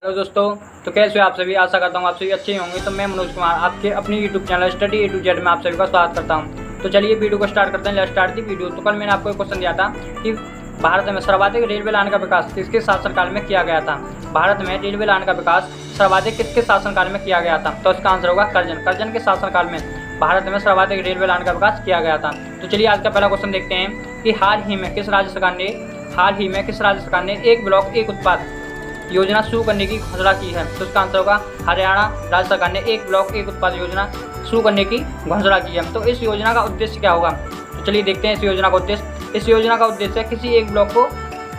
Hello दोस्तों, तो कैसे हो आप सभी। आशा करता हूँ आप सभी अच्छे होंगे। तो मैं मनोज कुमार आपके अपनी YouTube channel study A to Z में आप सभी का स्वागत करता हूँ। तो चलिए वीडियो को स्टार्ट करते हैं। Let's start the video. तो कल मैंने आपको एक क्वेश्चन दिया था कि भारत में सर्वाधिक रेलवे लाइन का विकास किसके शासनकाल में किया गया था। भारत में रेलवे लाइन का विकास सर्वाधिक किसके शासनकाल में किया गया था। तो इसका आंसर होगा कर्जन के शासनकाल में भारत में सर्वाधिक रेलवे लाइन का विकास किया गया था। तो चलिए आज का पहला क्वेश्चन देखते हैं कि हाल ही में किस राज्य सरकार ने एक ब्लॉक एक उत्पाद योजना शुरू करने की घोषणा की है। तो इसका आंसर होगा हरियाणा राज्य सरकार ने एक ब्लॉक एक उत्पाद योजना शुरू करने की घोषणा की है। तो इस योजना का उद्देश्य क्या होगा। तो चलिए देखते हैं इस योजना का उद्देश्य। इस योजना का उद्देश्य है किसी एक ब्लॉक को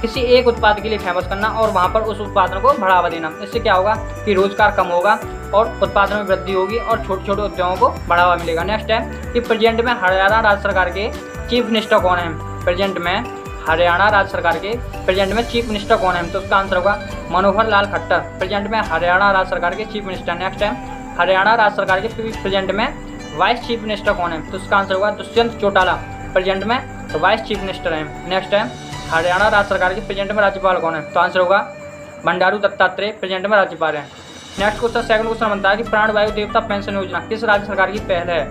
किसी एक उत्पाद के लिए फेमस करना और वहाँ पर उस उत्पादन को बढ़ावा देना। इससे क्या होगा कि रोजगार कम होगा और उत्पादन में वृद्धि होगी और छोटे छोटे उद्योगों को बढ़ावा मिलेगा। नेक्स्ट है कि प्रेजेंट में हरियाणा राज्य सरकार के चीफ मिनिस्टर कौन है। प्रेजेंट में हरियाणा राज्य सरकार के प्रेजेंट में चीफ मिनिस्टर कौन है। तो उसका आंसर होगा मनोहर लाल खट्टर। प्रेजेंट में हरियाणा राज्य सरकार के चीफ मिनिस्टर। नेक्स्ट है हरियाणा राज्य सरकार के प्रेजेंट में वाइस चीफ मिनिस्टर कौन है। तो उसका आंसर होगा दुष्यंत चौटाला। प्रेजेंट में वाइस चीफ मिनिस्टर है। नेक्स्ट है हरियाणा राज्य सरकार के प्रेजेंट में राज्यपाल कौन है। तो आंसर होगा बंडारू दत्तात्रेय प्रेजेंट में राज्यपाल है। नेक्स्ट क्वेश्चन सेकंड क्वेश्चन बनता है कि प्राणवायु देवता पेंशन योजना किस राज्य सरकार की पहल है।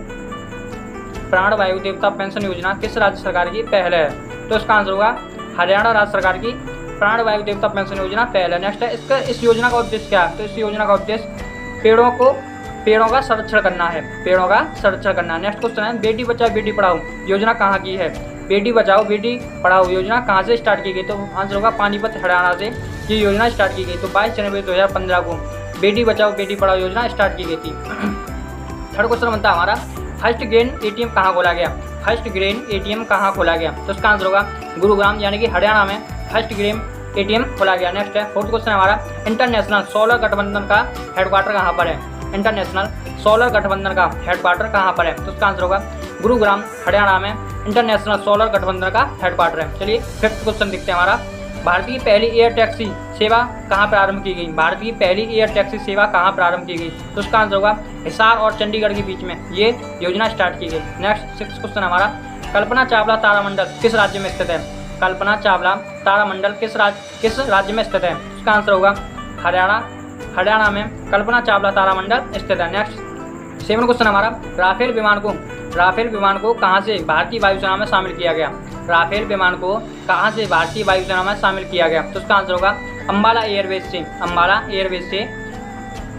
प्राणवायु देवता पेंशन योजना किस राज्य सरकार की पहल है। तो इसका आंसर होगा हरियाणा राज्य सरकार की प्राणवायु देवता पेंशन योजना पहल है। नेक्स्ट है इस योजना का उद्देश्य क्या है। तो इस योजना का उद्देश्य पेड़ों का संरक्षण करना है। पेड़ों का संरक्षण करना है। नेक्स्ट क्वेश्चन है बेटी बचाओ बेटी पढ़ाओ योजना कहाँ की है। बेटी बचाओ बेटी पढ़ाओ योजना कहाँ से स्टार्ट की गई। तो आंसर होगा पानीपत हरियाणा से ये योजना स्टार्ट की गई। तो 22 जनवरी 2015 को बेटी बचाओ बेटी पढ़ाओ योजना स्टार्ट की गई थी। थर्ड क्वेश्चन बनता है हमारा फर्स्ट ग्रेन ATM कहाँ खोला गया। फर्स्ट ग्रेन ATM कहाँ खोला गया। तो इसका आंसर होगा गुरुग्राम यानी कि हरियाणा में फर्स्ट ग्रेन ATM खोला गया। नेक्स्ट है फोर्थ क्वेश्चन हमारा इंटरनेशनल सोलर गठबंधन का हेडक्वार्टर कहाँ पर है। इंटरनेशनल सोलर गठबंधन का हेडक्वार्टर कहाँ पर है। तो इसका आंसर होगा गुरुग्राम हरियाणा में इंटरनेशनल सोलर गठबंधन का हेडक्वार्टर है। चलिए फिफ्थ क्वेश्चन देखते हैं हमारा भारत की पहली एयर टैक्सी सेवा कहाँ प्रारंभ की गई। भारत की पहली एयर टैक्सी सेवा कहाँ प्रारंभ की गई। तो उसका आंसर होगा हिसार और चंडीगढ़ के बीच में ये योजना स्टार्ट की गई। नेक्स्ट सिक्स क्वेश्चन हमारा कल्पना चावला तारामंडल किस राज्य में स्थित है। कल्पना चावला तारामंडल किस राज्य में स्थित है। उसका आंसर होगा हरियाणा में कल्पना चावला तारामंडल स्थित है। नेक्स्ट सेवन क्वेश्चन हमारा राफेल विमान को कहाँ से भारतीय वायुसेना में शामिल किया गया। राफेल विमान को कहाँ से भारतीय वायुसेना में शामिल किया गया। तो उसका आंसर होगा अम्बाला एयरबेस से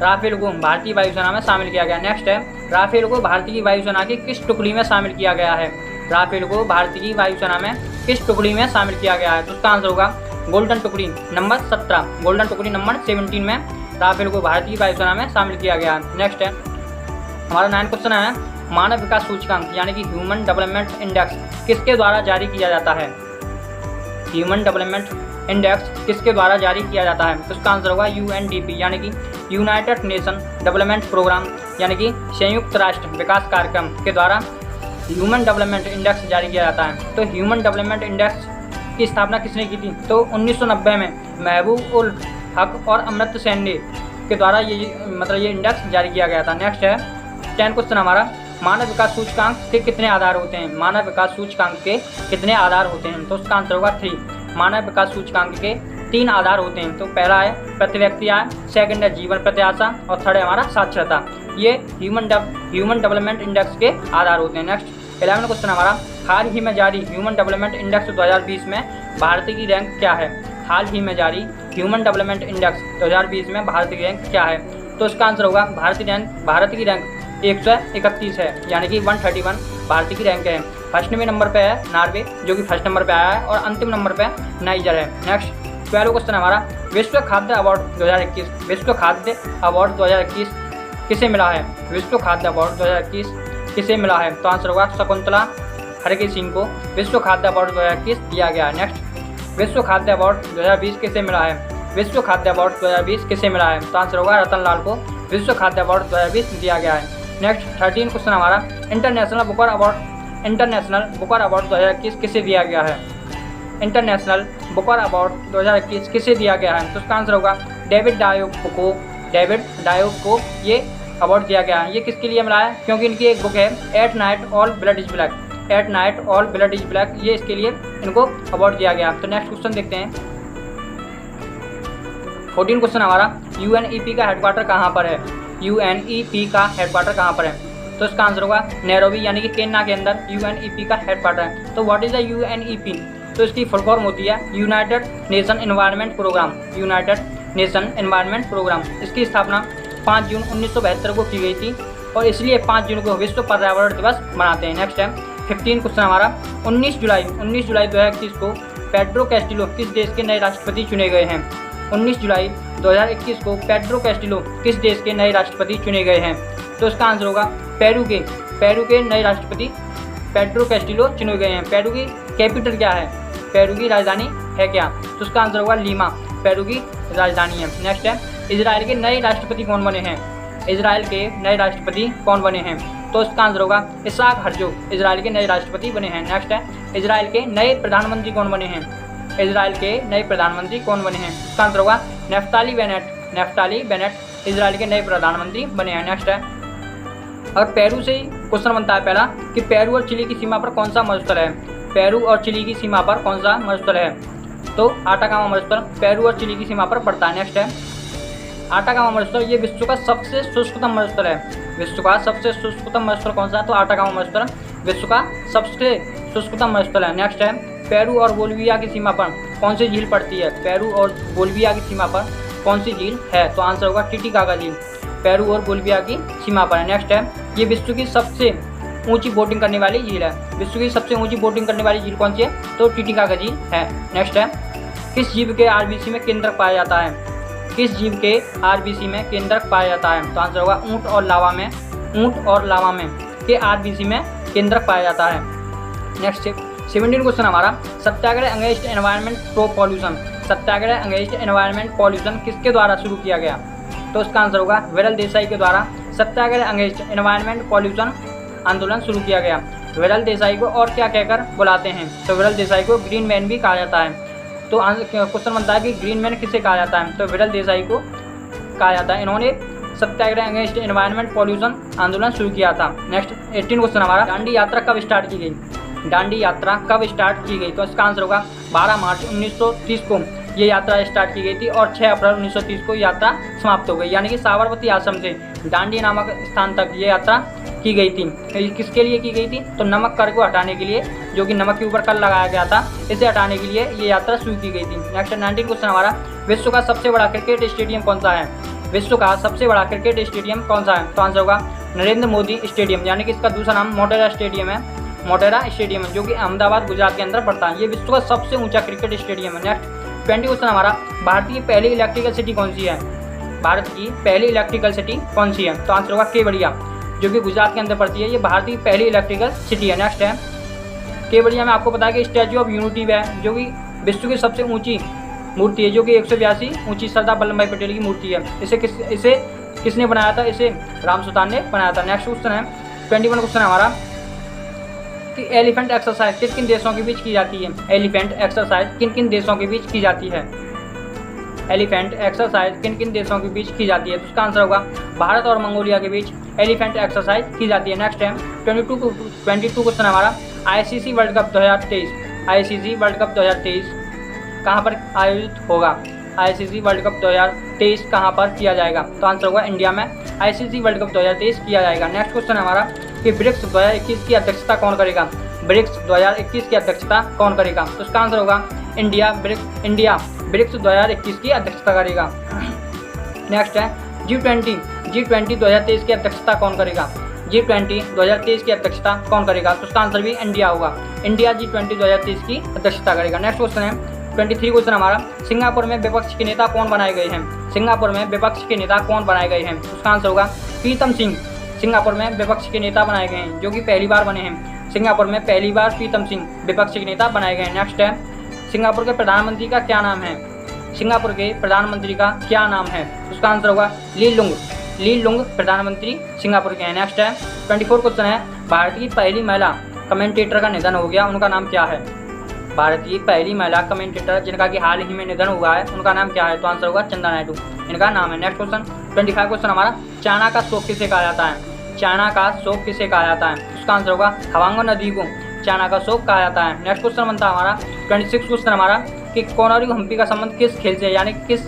राफेल को भारतीय वायुसेना में शामिल किया गया। नेक्स्ट है राफेल को भारतीय वायुसेना की किस टुकड़ी में शामिल किया गया है। राफेल को भारतीय वायुसेना में किस टुकड़ी में शामिल किया गया है। तो उसका आंसर होगा गोल्डन टुकड़ी नंबर 17 गोल्डन टुकड़ी नंबर 17 में राफेल को भारतीय वायुसेना में शामिल किया गया है। नेक्स्ट है हमारा 9 क्वेश्चन है मानव विकास सूचकांक यानी कि ह्यूमन डेवलपमेंट इंडेक्स किसके द्वारा जारी किया जाता है। ह्यूमन डेवलपमेंट इंडेक्स किसके द्वारा जारी किया जाता है। तो उसका आंसर होगा UNDP यानी कि यूनाइटेड नेशन डेवलपमेंट प्रोग्राम यानी कि संयुक्त राष्ट्र विकास कार्यक्रम के द्वारा ह्यूमन डेवलपमेंट इंडेक्स जारी किया जाता है। तो ह्यूमन डेवलपमेंट इंडेक्स की स्थापना किसने की थी। तो 1990 में महबूब उल हक और अमृत सैनी के द्वारा ये इंडेक्स जारी किया गया था। नेक्स्ट है 10 क्वेश्चन हमारा मानव विकास सूचकांक के कितने आधार होते हैं। मानव विकास सूचकांक के कितने आधार होते हैं। तो उसका आंसर होगा 3 मानव विकास सूचकांक के 3 आधार होते हैं। तो पहला है प्रति व्यक्ति आय, सेकंड है जीवन प्रत्याशा और थर्ड है हमारा साक्षरता। ये ह्यूमन डेवलपमेंट इंडेक्स के आधार होते हैं। नेक्स्ट 11 क्वेश्चन हमारा हाल ही में जारी ह्यूमन डेवलपमेंट इंडेक्स 2020 में भारत की रैंक क्या है। हाल ही में जारी ह्यूमन डेवलपमेंट इंडेक्स 2020 में भारत की रैंक क्या है। तो इसका आंसर होगा भारत की रैंक 131 है यानी कि 131 भारत की रैंक है। फर्स्ट में नंबर पे है नॉर्वे जो कि फर्स्ट नंबर पे आया है और अंतिम नंबर पे नाइजर है। नेक्स्ट 12 क्वेश्चन हमारा विश्व खाद्य अवार्ड 2021 किसे मिला है। विश्व खाद्य अवार्ड 2021 किसे मिला है। तो आंसर होगा शकुंतला खड़गे सिंह को विश्व खाद्य अवार्ड 2021 दिया गया है। नेक्स्ट विश्व खाद्य अवार्ड 2020 किसे मिला है। विश्व खाद्य अवार्ड 2020 किसे मिला है। तो आंसर होगा रतन लाल को विश्व खाद्य अवार्ड 2020 दिया गया है। नेक्स्ट 13 क्वेश्चन हमारा इंटरनेशनल बुकर अवार्ड 2021 किसे दिया गया है। इंटरनेशनल बुकर अवार्ड 2021 किसे दिया गया है। तो उसका आंसर होगा डेविड डायोक को ये अवार्ड दिया गया है। ये किसके लिए मिला है क्योंकि इनकी एक बुक है at night all blood is black ये इसके लिए इनको अवार्ड दिया गया। तो नेक्स्ट क्वेश्चन देखते हैं 14 क्वेश्चन हमारा UNEP का हेडक्वार्टर कहाँ पर है? UNEP का हेडक्वार्टर कहाँ पर है? तो इसका आंसर होगा नैरोबी यानी कि केन्या के अंदर UNEP का हेडक्वार्टर है। तो व्हाट इज द UNEP? तो इसकी फुल फॉर्म होती है United Nation environment programme. United Nation environment programme. इसकी स्थापना 5 जून 1972 को की गई थी और इसलिए 5 जून को विश्व पर्यावरण दिवस मनाते हैं। नेक्स्ट है 15 क्वेश्चन हमारा 19 जुलाई 2021 को पेड्रो कैस्टिलो किस देश के नए राष्ट्रपति चुने गए हैं? 19 जुलाई 2021 को पेड्रो कैस्टिलो किस देश के नए राष्ट्रपति चुने गए हैं? तो इसका आंसर होगा पेरू के नए राष्ट्रपति पेड्रो कैस्टिलो चुने गए हैं। पेरू की कैपिटल क्या है? पेरू की राजधानी है क्या? तो उसका आंसर होगा लीमा। पेरू की राजधानी है। नेक्स्ट है इजराइल के नए राष्ट्रपति कौन बने हैं? इजराइल के नए राष्ट्रपति कौन बने हैं? तो इसका आंसर होगा इसाक हेrzog इजराइल के नए राष्ट्रपति बने हैं। नेक्स्ट है इजराइल के नए प्रधानमंत्री कौन बने हैं? इजराइल के नए प्रधानमंत्री कौन बने हैं? इसका आंसर होगा नेफ्ताली बेनेट इजराइल के नए प्रधानमंत्री बने हैं। नेक्स्ट है और पेरू से ही क्वेश्चन बनता है पहला कि पेरू और चिली की सीमा पर कौन सा मरुस्थल है? पेरू और चिली की सीमा पर कौन सा मरुस्थल है? तो आटाकामा मरुस्थल पेरू और चिली की सीमा पर पड़ता है। नेक्स्ट है आटाकामा मरुस्थल ये विश्व का सबसे शुष्कतम मरुस्थल है। विश्व का सबसे शुष्कतम मरुस्थल कौन सा? तो आटाकामा मरुस्थल विश्व का सबसे शुष्कतम मरुस्थल है। नेक्स्ट है पेरू और बोलिविया की सीमा पर कौन सी झील पड़ती है? पेरू और बोलिविया की सीमा पर कौन सी झील है? तो आंसर होगा टिटिकाका झील। पेरू और बोलिविया की सीमा पर है। नेक्स्ट है ये विश्व की सबसे ऊंची बोटिंग करने वाली झील है। विश्व की सबसे ऊंची बोटिंग करने वाली झील कौन सी है? तो टिटिकाका झील है। नेक्स्ट है किस जीव के RBC में केंद्रक पाया जाता है? किस जीव के RBC में केंद्रक पाया जाता है? तो आंसर होगा ऊंट और लावा में के RBC में केंद्रक पाया जाता है। नेक्स्ट 17 क्वेश्चन हमारा सत्याग्रह अगेंस्ट एनवायरनमेंट पॉल्यूशन। सत्याग्रह अगेंस्ट एनवायरनमेंट पॉल्यूशन किसके द्वारा शुरू किया गया? तो इसका आंसर होगा विरल देसाई के द्वारा सत्याग्रह अगेंस्ट एनवायरनमेंट पॉल्यूशन आंदोलन शुरू किया गया। विरल देसाई को और क्या कहकर बुलाते हैं? तो विरल देसाई को ग्रीन मैन भी कहा जाता है। तो क्वेश्चन बनता है कि ग्रीन मैन किसे कहा जाता है? तो विरल देसाई को कहा जाता है। इन्होंने सत्याग्रह अगेंस्ट एनवायरनमेंट पॉल्यूशन आंदोलन शुरू किया था। नेक्स्ट 18 क्वेश्चन हमारा दांडी यात्रा कब स्टार्ट की गई? दांडी यात्रा कब स्टार्ट की गई? तो इसका आंसर होगा 12 मार्च 1930 को ये यात्रा स्टार्ट की गई थी और 6 अप्रैल 1930 को यात्रा समाप्त हो गई। यानी कि साबरमती आश्रम से दांडी नामक स्थान तक ये यात्रा की गई थी। किसके लिए की गई थी? तो नमक कर को हटाने के लिए, जो कि नमक के ऊपर कर लगाया गया था, इसे हटाने के लिए ये यात्रा शुरू की गई थी। नेक्स्ट 19 क्वेश्चन हमारा विश्व का सबसे बड़ा क्रिकेट स्टेडियम कौन सा है? विश्व का सबसे बड़ा क्रिकेट स्टेडियम कौन सा है? तो आंसर होगा नरेंद्र मोदी स्टेडियम। यानी कि इसका दूसरा नाम मोटेरा स्टेडियम है। मोटेरा स्टेडियम जो कि अहमदाबाद गुजरात के अंदर पड़ता है। ये विश्व का सबसे ऊंचा क्रिकेट स्टेडियम है। नेक्स्ट 20 क्वेश्चन हमारा भारत की पहली इलेक्ट्रिकल सिटी कौन सी है? भारत की पहली इलेक्ट्रिकल सिटी कौन सी है? तो आंसर होगा केवड़िया, जो कि गुजरात के अंदर पड़ती है। ये भारत की पहली इलेक्ट्रिकल सिटी है। नेक्स्ट है केवड़िया में आपको पता है कि स्टैचू ऑफ यूनिटी है, जो कि विश्व की सबसे ऊंची मूर्ति है, जो कि 182 ऊंची सरदार वल्लभ भाई पटेल की मूर्ति है। इसे किसने बनाया था? इसे राम सुल्तान ने बनाया था। नेक्स्ट क्वेश्चन है 21 क्वेश्चन हमारा कि एलिफेंट एक्सरसाइज किन किन देशों के बीच की जाती है? एलिफेंट एक्सरसाइज किन किन देशों के बीच की जाती है? एलिफेंट एक्सरसाइज किन किन देशों के बीच की जाती है? तो उसका आंसर होगा भारत और मंगोलिया के बीच एलिफेंट एक्सरसाइज की जाती है। नेक्स्ट है 22 क्वेश्चन हमारा ICC world cup 2023। ICC world cup 2023 कहाँ पर आयोजित होगा? ICC वर्ल्ड कप 2023 कहाँ पर किया जाएगा? तो आंसर होगा इंडिया में ICC वर्ल्ड कप 2023 किया जाएगा। नेक्स्ट क्वेश्चन हमारा कि ब्रिक्स 2021 की अध्यक्षता कौन करेगा? ब्रिक्स 2021 की अध्यक्षता कौन करेगा? तो उसका आंसर होगा इंडिया ब्रिक्स 2021 की अध्यक्षता करेगा। नेक्स्ट है G20 2023 की अध्यक्षता कौन करेगा? G20 2023 की अध्यक्षता कौन करेगा? तो उसका आंसर भी इंडिया होगा। इंडिया G20 2023 की अध्यक्षता करेगा। नेक्स्ट क्वेश्चन है 23 क्वेश्चन हमारा सिंगापुर में विपक्ष के नेता कौन बनाए गए हैं? सिंगापुर में विपक्ष के नेता कौन बनाए गए हैं? उसका आंसर होगा प्रीतम सिंह। सिंगापुर में विपक्ष के नेता बनाए गए हैं, जो कि पहली बार बने हैं। सिंगापुर में पहली बार प्रीतम सिंह विपक्ष के नेता बनाए गए हैं। नेक्स्ट है सिंगापुर के प्रधानमंत्री का क्या नाम है? सिंगापुर के प्रधानमंत्री का क्या नाम है? उसका आंसर होगा ली लुंग प्रधानमंत्री सिंगापुर के हैं। नेक्स्ट है 24 क्वेश्चन है भारत की पहली महिला कमेंटेटर का निधन हो गया, उनका नाम क्या है? भारत की पहली महिला कमेंटेटर जिनका कि हाल ही में निधन हुआ है, उनका नाम क्या है? तो आंसर होगा चंदा नायडू, इनका नाम है। नेक्स्ट क्वेश्चन 25 क्वेश्चन हमारा चाइना का शोक किसे कहा जाता है? चाइना का शोक किसे कहा जाता है? उसका आंसर होगा हवांगो नदी को चाइना का शोक कहा जाता है। नेक्स्ट क्वेश्चन बनता है हमारा 26 क्वेश्चन हमारा कि कोनोरी हम्पी का संबंध किस खेल से, यानी किस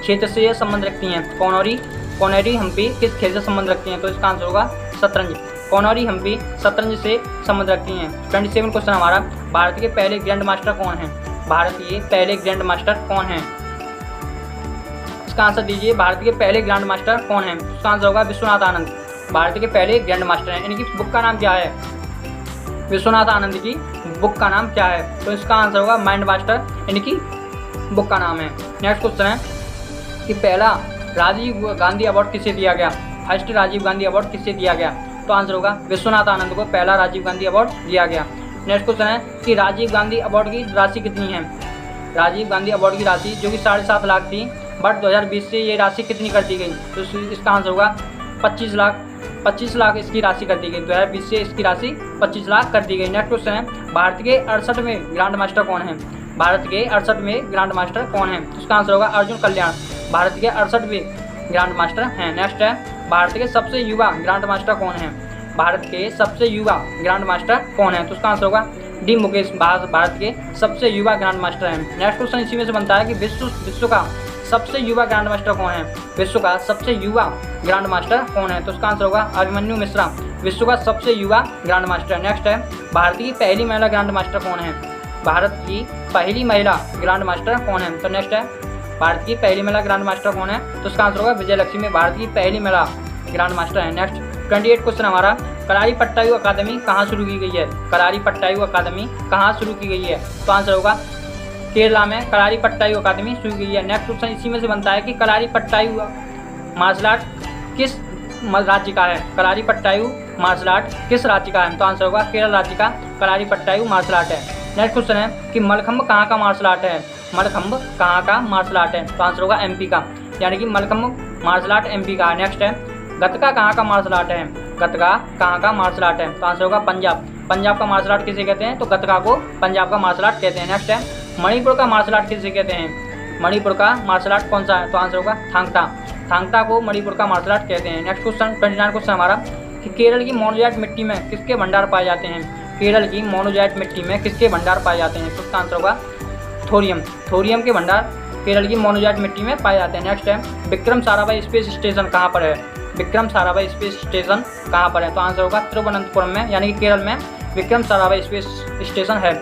क्षेत्र से संबंध रखती हैं? कोनोरी हम्पी किस खेल से संबंध रखती हैं? तो इसका आंसर होगा शतरंज। कोनोरी हम्पी शतरंज से संबंध रखती हैं। 27 क्वेश्चन हमारा, भारत के पहले ग्रैंड मास्टर कौन हैं? भारत के पहले ग्रैंड मास्टर कौन हैं? इसका आंसर दीजिए, भारत के पहले ग्रैंड मास्टर कौन हैं? इसका आंसर होगा विश्वनाथ आनंद। भारत के पहले ग्रैंड मास्टर हैं। इनकी बुक का नाम क्या है? विश्वनाथ आनंद की बुक का नाम क्या है? तो इसका आंसर होगा माइंड मास्टर, इनकी बुक का नाम है। नेक्स्ट क्वेश्चन है कि पहला राजीव गांधी अवार्ड किसे दिया गया? फर्स्ट राजीव गांधी अवार्ड किसे दिया गया? तो आंसर होगा विश्वनाथ आनंद को पहला राजीव गांधी अवार्ड दिया गया। नेक्स्ट क्वेश्चन है कि राजीव गांधी अवार्ड की राशि कितनी है? राजीव गांधी अवार्ड की राशि जो कि 7.5 लाख थी, बट 2020 से ये राशि कितनी कर दी गई? तो इसका आंसर होगा 25 लाख। 25 लाख इसकी राशि कर दी गई। 2020 से इसकी राशि 25 लाख कर दी गई। नेक्स्ट क्वेश्चन है, भारत के 68वें ग्रैंड मास्टर कौन है? भारत के 68वें ग्रैंड मास्टर कौन है? इसका आंसर होगा अर्जुन कल्याण। भारत के 68वें ग्रैंड मास्टर हैं। नेक्स्ट है, भारत के सबसे युवा ग्रैंड मास्टर कौन है? भारत के सबसे युवा ग्रैंड मास्टर कौन है? तो उसका आंसर होगा डी मुकेश। भारत के सबसे युवा ग्रैंड मास्टर हैं। नेक्स्ट क्वेश्चन इसी में से बनता है कि विश्व का सबसे युवा ग्रैंड मास्टर कौन है? विश्व का सबसे युवा ग्रैंड मास्टर कौन है? तो उसका आंसर होगा अभिमन्यु मिश्रा, विश्व का सबसे युवा ग्रैंड मास्टर। नेक्स्ट है, भारत की पहली महिला ग्रैंड मास्टर कौन है? भारत की पहली महिला ग्रैंड मास्टर कौन है? तो नेक्स्ट है, भारत की पहली महिला ग्रैंड मास्टर कौन है? तो उसका आंसर होगा विजय लक्ष्मी, भारत की पहली महिला ग्रैंड मास्टर है। नेक्स्ट 28 क्वेश्चन हमारा, कलारी पट्टायु अकादमी कहाँ शुरू की गई है? कलारी पट्टायु अकादमी कहाँ शुरू की गई है? तो आंसर होगा केरला में कलारी पट्टायु अकादमी शुरू की गई है। नेक्स्ट क्वेश्चन इसी में से बनता है कि कलारी पट्टायु मार्शल आर्ट किस राज्य का है? कलारी पट्टायु मार्शल आर्ट किस राज्य का है? तो आंसर होगा केरल राज्य का कलारी पट्टायु मार्शल आर्ट है। नेक्स्ट क्वेश्चन है कि मलखम्ब कहाँ का मार्शल आर्ट है? मलखम्ब कहाँ का मार्शल आर्ट है? तो आंसर होगा एमपी का, यानी कि मलखम्ब मार्शल आर्ट एमपी का है। नेक्स्ट है, गतका कहाँ का मार्शल आर्ट है? गतका कहाँ का मार्शल आर्ट है? तो आंसर होगा पंजाब। पंजाब का मार्शल आर्ट किसे कहते हैं? तो गतका को पंजाब का मार्शल आर्ट कहते हैं। नेक्स्ट है, मणिपुर का मार्शल आर्ट किसे कहते हैं? मणिपुर का मार्शल आर्ट कौन सा है? तो आंसर होगा थांगता। थांगता को मणिपुर का मार्शल आर्ट कहते हैं। नेक्स्ट क्वेश्चन 29 क्वेश्चन हमारा, कि केरल की मोनोजाइट मिट्टी में किसके भंडार पाए जाते हैं? केरल की मोनोजाइट मिट्टी में किसके भंडार पाए जाते हैं? तो उसका आंसर होगा थोरियम। थोरियम के भंडार केरल की मोनोजाइट मिट्टी में पाए जाते हैं। नेक्स्ट है, विक्रम साराभाई स्पेस स्टेशन कहाँ पर है? विक्रम साराभाई स्पेस स्टेशन कहाँ पर है? तो आंसर होगा तिरुवनंतपुरम में, यानी कि केरल में विक्रम साराभाई स्पेस स्टेशन है।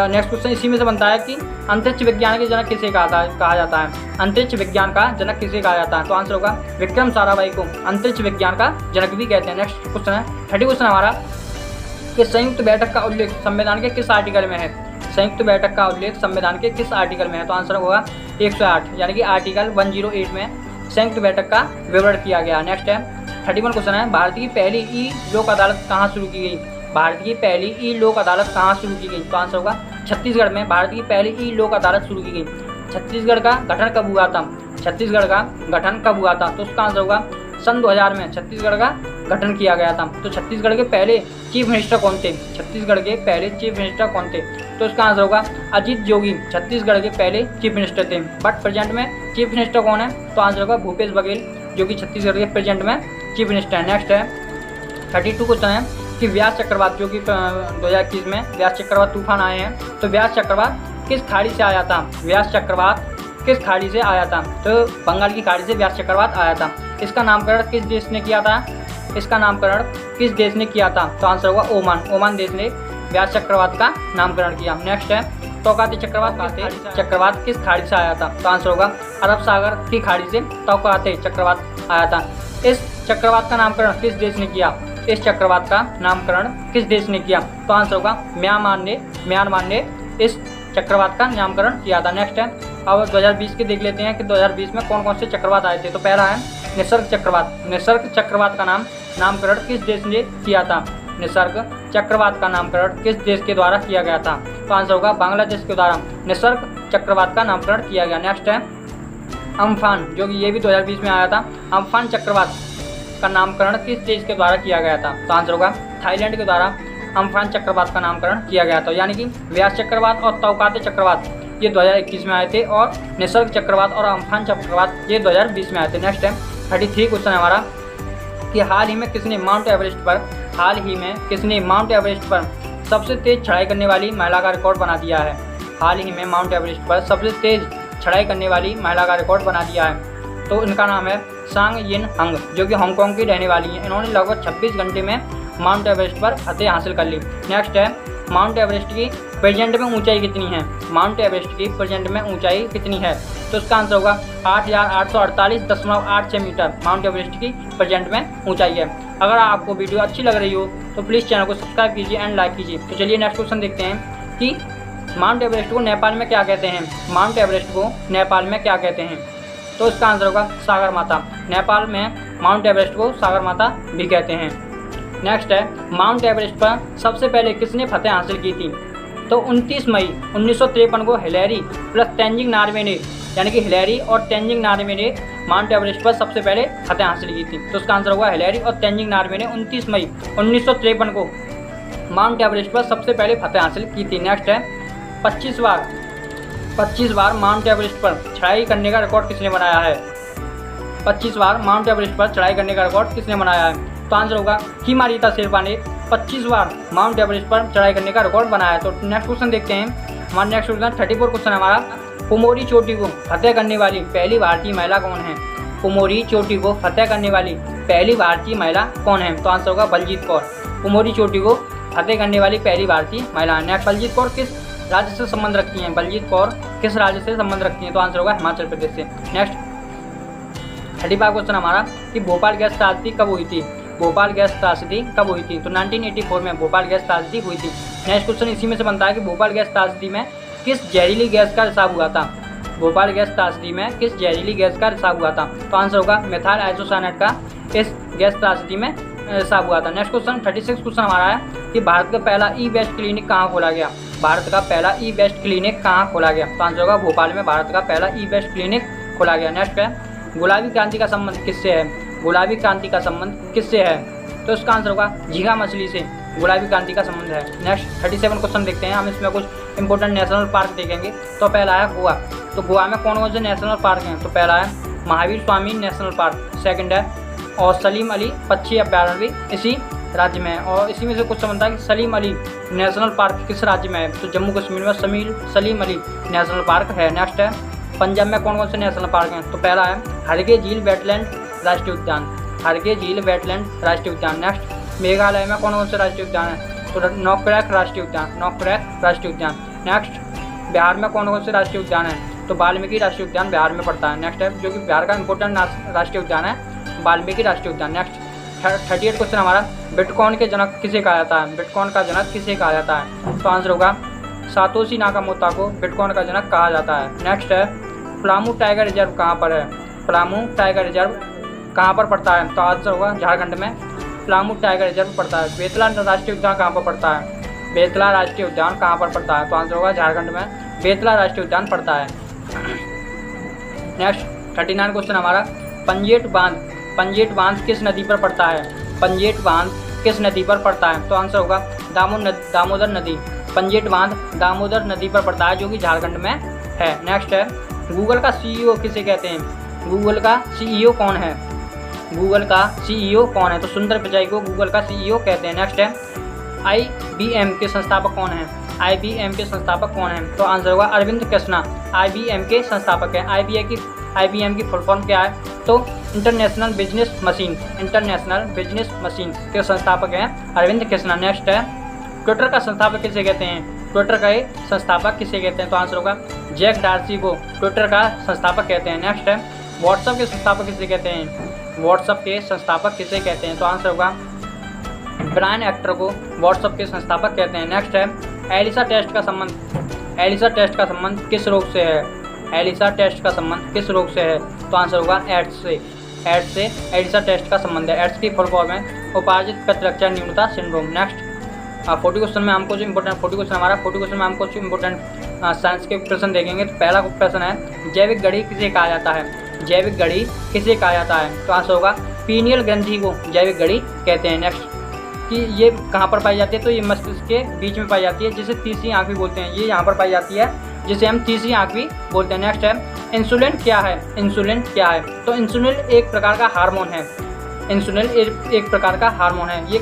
नेक्स्ट क्वेश्चन इसी में से बनता है कि अंतरिक्ष विज्ञान के जनक किसे कहा जाता है? अंतरिक्ष विज्ञान का जनक किसे कहा जाता है? तो आंसर होगा विक्रम साराभाई को अंतरिक्ष विज्ञान का जनक भी कहते हैं। नेक्स्ट क्वेश्चन है 30 क्वेश्चन हमारा, कि संयुक्त बैठक का उल्लेख संविधान के किस आर्टिकल में है? संयुक्त बैठक का उल्लेख संविधान के किस आर्टिकल में है? तो आंसर होगा 108, यानी कि आर्टिकल 108 में संयुक्त बैठक का विवरण किया गया। नेक्स्ट है 31 क्वेश्चन है, भारत की पहली ई लोक अदालत कहाँ शुरू की गई? भारत की पहली ई लोक अदालत कहाँ शुरू की गई? तो आंसर होगा छत्तीसगढ़ में भारत की पहली ई लोक अदालत शुरू की गई। छत्तीसगढ़ का गठन कब हुआ था? छत्तीसगढ़ का गठन कब हुआ था? तो उसका आंसर होगा सन 2000 में छत्तीसगढ़ का गठन किया गया था। तो छत्तीसगढ़ के पहले चीफ मिनिस्टर कौन थे? छत्तीसगढ़ के पहले चीफ मिनिस्टर कौन थे? तो इसका आंसर होगा अजीत जोगी छत्तीसगढ़ के पहले चीफ मिनिस्टर थे। बट प्रेजेंट में चीफ मिनिस्टर कौन है? तो आंसर होगा भूपेश बघेल, जो कि छत्तीसगढ़ के प्रेजेंट में चीफ मिनिस्टर है। नेक्स्ट है 32 क्वेश्चन है कि व्यास चक्रवात, जो कि 2021 में व्यास चक्रवात तूफान आए हैं, तो व्यास चक्रवात किस खाड़ी से आया था? व्यास चक्रवात किस खाड़ी से आया था? तो बंगाल की खाड़ी से व्यास चक्रवात आया था। इसका नामकरण किस देश ने किया था? इसका नामकरण किस देश ने किया था? तो आंसर होगा ओमान। ओमान देश ने व्यास चक्रवात का नामकरण किया। नेक्स्ट है तौकाते चक्रवात किस खाड़ी से आया था? तो आंसर होगा अरब सागर की खाड़ी से तौकाते चक्रवात आया था। इस चक्रवात का नामकरण किस देश ने किया? इस चक्रवात का नामकरण किस देश ने किया? तो आंसर होगा म्यांमार ने इस चक्रवात का नामकरण किया था। नेक्स्ट है अब 2020 के देख लेते हैं कि 2020 में कौन कौन से चक्रवात आए थे। तो पहला है निसर्ग चक्रवात। निसर्ग चक्रवात का नामकरण किस देश ने किया था? निसर्ग चक्रवात का नामकरण किस देश के द्वारा किया गया था? तो आंसर होगा बांग्लादेश के द्वारा निसर्ग चक्रवात का नामकरण किया गया। नेक्स्ट है अम्फान, जो कि ये भी 2020 में आया था। अम्फान चक्रवात का नामकरण किस देश के द्वारा किया गया था? तो आंसर होगा थाईलैंड के द्वारा अम्फान चक्रवात का नामकरण किया गया था। यानी कि व्यास चक्रवात और तौकाते चक्रवात ये 2021 में आए थे, और निसर्ग चक्रवात और अम्फान चक्रवात ये 2020 में आए थे। नेक्स्ट है 33 क्वेश्चन हमारा कि हाल ही में किसने माउंट एवरेस्ट पर सबसे तेज चढ़ाई करने वाली महिला का रिकॉर्ड बना दिया है? हाल ही में माउंट एवरेस्ट पर सबसे तेज चढ़ाई करने वाली महिला का रिकॉर्ड बना दिया है। तो इनका नाम है सांग यिन हंग, जो कि हांगकांग की रहने वाली हैं। इन्होंने लगभग 26 घंटे में माउंट एवरेस्ट पर फतेह हासिल कर ली। नेक्स्ट है माउंट एवरेस्ट की प्रेजेंट में ऊंचाई कितनी है। माउंट एवरेस्ट की प्रेजेंट में ऊंचाई कितनी है, तो इसका आंसर होगा 8848.86 मीटर माउंट एवरेस्ट की प्रेजेंट में ऊंचाई है। अगर आपको वीडियो अच्छी लग रही हो तो प्लीज़ चैनल को सब्सक्राइब कीजिए एंड लाइक कीजिए। तो चलिए नेक्स्ट क्वेश्चन देखते हैं कि माउंट एवरेस्ट को नेपाल में क्या कहते हैं। माउंट एवरेस्ट को नेपाल में क्या कहते हैं, तो इसका आंसर होगा सागर माता। नेपाल में माउंट एवरेस्ट को सागर माता भी कहते हैं। नेक्स्ट है माउंट एवरेस्ट पर सबसे पहले किसने फतेह हासिल की थी, तो 29 मई 1953 को हिलेरी प्लस तेंजिंग नॉर्वे ने, यानी कि हिलेरी और तेंजिंग नॉर्वे ने माउंट एवरेस्ट पर सबसे पहले फतेह हासिल की थी। तो इसका आंसर होगा हिलेरी और तेंजिंग नॉर्वे ने 29 मई 1953 को माउंट एवरेस्ट पर सबसे पहले फतेह हासिल की थी। नेक्स्ट है 25 बार माउंट एवरेस्ट पर चढ़ाई करने का रिकॉर्ड किसने बनाया है। 25 बार माउंट एवरेस्ट पर चढ़ाई करने का रिकॉर्ड किसने बनाया है, तो आंसर होगा हिमारीता शेरपा ने 25 बार माउंट एवरेस्ट पर चढ़ाई करने का रिकॉर्ड बनाया है। तो नेक्स्ट क्वेश्चन देखते हैं। हमारा नेक्स्ट क्वेश्चन 34 क्वेश्चन है हमारा, पुमोरी चोटी को फतेह करने वाली पहली भारतीय महिला कौन है। पुमोरी चोटी को फतेह करने वाली पहली भारतीय महिला कौन है, तो आंसर होगा बलजीत कौर। पुमोरी चोटी को फतेह करने वाली पहली भारतीय महिला है। नेक्स्ट बलजीत कौर किस राज्य से संबंध रखती हैं। बलजीत कौर किस राज्य से संबंध रखती हैं, तो आंसर होगा हिमाचल प्रदेश से। नेक्स्ट 35 क्वेश्चन हमारा कि भोपाल गैस त्रासदी कब हुई थी। भोपाल गैस त्रासदी कब हुई थी, तो 1984 में भोपाल गैस त्रासदी हुई थी। नेक्स्ट क्वेश्चन इसी में से बनता है कि भोपाल गैस त्रासदी में किस जहरीली गैस का रिसाव हुआ था। भोपाल गैस त्रासदी में किस जहरीली गैस का रिसाव हुआ था, तो आंसर होगा मेथाइल आइसोसाइनेट का इस गैस त्रासदी में रिसाव हुआ था। नेक्स्ट क्वेश्चन 36 क्वेश्चन हमारा है कि भारत का पहला ई वेस्ट क्लिनिक कहाँ खोला गया। भारत का पहला ई वेस्ट क्लिनिक कहाँ खोला गया, तो आंसर होगा भोपाल में भारत का पहला ई वेस्ट क्लिनिक खोला गया। नेक्स्ट है गुलाबी क्रांति का संबंध किससे है। गुलाबी क्रांति का संबंध किससे है, तो इसका आंसर होगा झींगा मछली से गुलाबी क्रांति का संबंध है। नेक्स्ट 37 क्वेश्चन देखते हैं हम, इसमें कुछ इंपॉर्टेंट नेशनल पार्क देखेंगे। तो पहला है गोवा, तो गोवा में कौन कौन से नेशनल पार्क हैं, तो पहला है Mahavir Swami national park, second है और सलीम अली पक्षी अभ्यारण्य भी इसी राज्य में है। और इसी में से कुछ समझता है कि सलीम अली नेशनल पार्क किस राज्य में है, तो जम्मू कश्मीर में सलीम अली नेशनल पार्क है। नेक्स्ट है पंजाब में कौन कौन से नेशनल पार्क हैं, तो पहला है हरगे झील वेटलैंड राष्ट्रीय उद्यान, हरगे झील वेटलैंड राष्ट्रीय उद्यान। नेक्स्ट मेघालय में कौन कौन से राष्ट्रीय उद्यान है, तो नौकरैक राष्ट्रीय उद्यान, नौकरैक राष्ट्रीय उद्यान। नेक्स्ट बिहार में कौन कौन से राष्ट्रीय उद्यान है, तो वाल्मीकि राष्ट्रीय उद्यान बिहार में पड़ता है। नेक्स्ट है जो कि बिहार का इंपॉर्टेंट राष्ट्रीय उद्यान है वाल्मीकि राष्ट्रीय उद्यान। नेक्स्ट 38 क्वेश्चन हमारा, बिटकॉइन के जनक किसे कहा जाता है। बिटकॉइन का जनक किसे कहा जाता है, तो आंसर होगा सातोशी नाकामोटा को बिटकॉइन का जनक कहा जाता है। नेक्स्ट है पलामू टाइगर रिजर्व कहाँ पर है। पलामू टाइगर रिजर्व कहाँ पर पड़ता है, तो आंसर होगा झारखंड में पलामू टाइगर रिजर्व पड़ता है। बेतला राष्ट्रीय उद्यान कहाँ पर पड़ता है, बेतला राष्ट्रीय उद्यान कहाँ पर पड़ता है, तो आंसर होगा झारखंड में बेतला राष्ट्रीय उद्यान पड़ता है। नेक्स्ट 39 क्वेश्चन हमारा, पंजेट बांध किस नदी पर पड़ता है। पंजेट बांध किस नदी पर पड़ता है, तो आंसर होगा दामोदर नदी। पंजेट बांध दामोदर नदी पर पड़ता है जो कि झारखंड में है। नेक्स्ट है गूगल का सीईओ किसे कहते हैं। गूगल का सीईओ कौन है, गूगल का सीईओ कौन है, तो सुंदर पिचाई को गूगल का सीईओ कहते हैं। नेक्स्ट है IBM के संस्थापक कौन है। IBM के संस्थापक कौन है, तो आंसर होगा अरविंद कृष्णा IBM के संस्थापक है। IBM की फुल फॉर्म क्या है, तो international business machine, international business machine के संस्थापक हैं अरविंद कृष्णा। नेक्स्ट है ट्विटर का संस्थापक किसे कहते हैं। ट्विटर का संस्थापक किसे कहते हैं, तो आंसर होगा जैक डार्सी को ट्विटर का संस्थापक कहते हैं। नेक्स्ट है व्हाट्सएप के संस्थापक किसे कहते हैं। व्हाट्सएप के संस्थापक किसे कहते हैं, तो आंसर होगा ब्रायन एक्टर को व्हाट्सएप के संस्थापक कहते हैं। नेक्स्ट है एलिसा टेस्ट का संबंध, एलिसा टेस्ट का संबंध किस रोग से है। एलिसा टेस्ट का संबंध किस रोग से है, तो आंसर होगा एड्स से। एड्स से एलिसा टेस्ट का संबंध है। एड्स की फुल फॉर्म है उपार्जित प्रतिरक्षा न्यूनता सिंड्रोम। नेक्स्ट 40 क्वेश्चन में हमको जो इंपॉर्टेंट 40 क्वेश्चन हमारा 40 क्वेश्चन में हमको जो इंपॉर्टेंट साइंस के प्रश्न देखेंगे। तो पहला प्रश्न है जैविक घड़ी किसे कहा जाता है। जैविक घड़ी किसे कहा जाता है, तो आंसर होगा पीनियल ग्रंथि को जैविक घड़ी कहते हैं। नेक्स्ट कि ये कहाँ पर पाई जाती है, तो ये मस्तिष्क के बीच में पाई जाती है जिसे तीसरी आँख भी बोलते हैं। ये यहाँ पर पाई जाती है जिसे हम तीसरी आँख भी बोलते हैं। नेक्स्ट है इंसुलिन क्या है। इंसुलिन क्या है, तो इंसुलिन एक प्रकार का हार्मोन है। इंसुलिन एक प्रकार का हार्मोन है। ये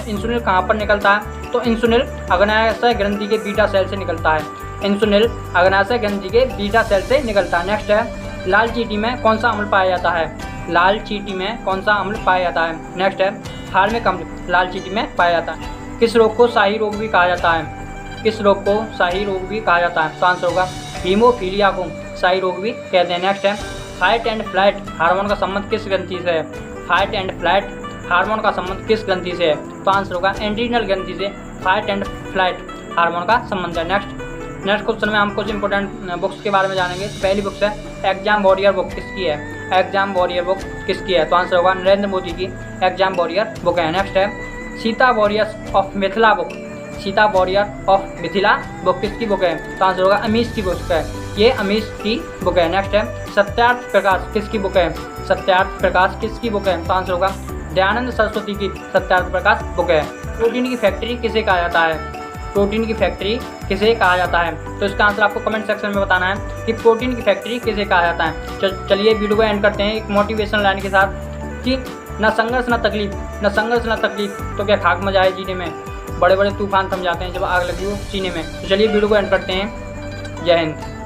इंसुलिन कहाँ पर निकलता है, तो इंसुलिन अग्नाशय ग्रंथि के बीटा सेल से निकलता है। इंसुलिन अग्नाशय ग्रंथि के बीटा सेल से निकलता है। नेक्स्ट है लाल चींटी में कौन सा अम्ल पाया जाता है? लाल चींटी में कौन सा अम्ल पाया जाता है? नेक्स्ट है फार्मिक अम्ल लाल चींटी में पाया जाता है। किस रोग को शाही रोग भी कहा जाता है? किस रोग को शाही रोग भी कहा जाता है? तो आंसर होगा हीमोफीलिया को शाही रोग भी कहते हैं। नेक्स्ट है फाइट एंड फ्लाइट हार्मोन का संबंध किस ग्रंथि से है? फाइट एंड फ्लाइट हार्मोन का संबंध किस ग्रंथि से है? तो आंसर होगा एड्रीनल ग्रंथि से फाइट एंड फ्लाइट हार्मोन का संबंध है। नेक्स्ट क्वेश्चन में हम कुछ इंपॉर्टेंट बुक्स के बारे में जानेंगे। पहली बुक्स है एग्जाम वॉरियर बुक किसकी है? एग्जाम वॉरियर बुक किसकी है? तो आंसर होगा नरेंद्र मोदी की एग्जाम वॉरियर बुक है। नेक्स्ट है Sita warriors of Mithila book. Sita warrior of Mithila book किसकी बुक है? तो आंसर होगा अमीश की बुक है। ये अमीश की बुक है। नेक्स्ट है सत्यार्थ प्रकाश किसकी बुक है? सत्यार्थ प्रकाश किसकी बुक है? तो आंसर होगा दयानंद सरस्वती की सत्यार्थ प्रकाश बुक है। प्रोटीन की फैक्ट्री किसे कहा जाता है? प्रोटीन की फैक्ट्री किसे कहा जाता है? तो इसका आंसर आपको कमेंट सेक्शन में बताना है कि प्रोटीन की फैक्ट्री किसे कहा जाता है। चलिए वीडियो को एंड करते हैं एक मोटिवेशन लाइन के साथ कि न संघर्ष न तकलीफ, न संघर्ष न तकलीफ तो क्या खाक मजा है जीने में, बड़े बड़े तूफान थम जाते हैं जब आग लगी हो सीने में। तो चलिए वीडियो को एंड करते हैं। जय हिंद।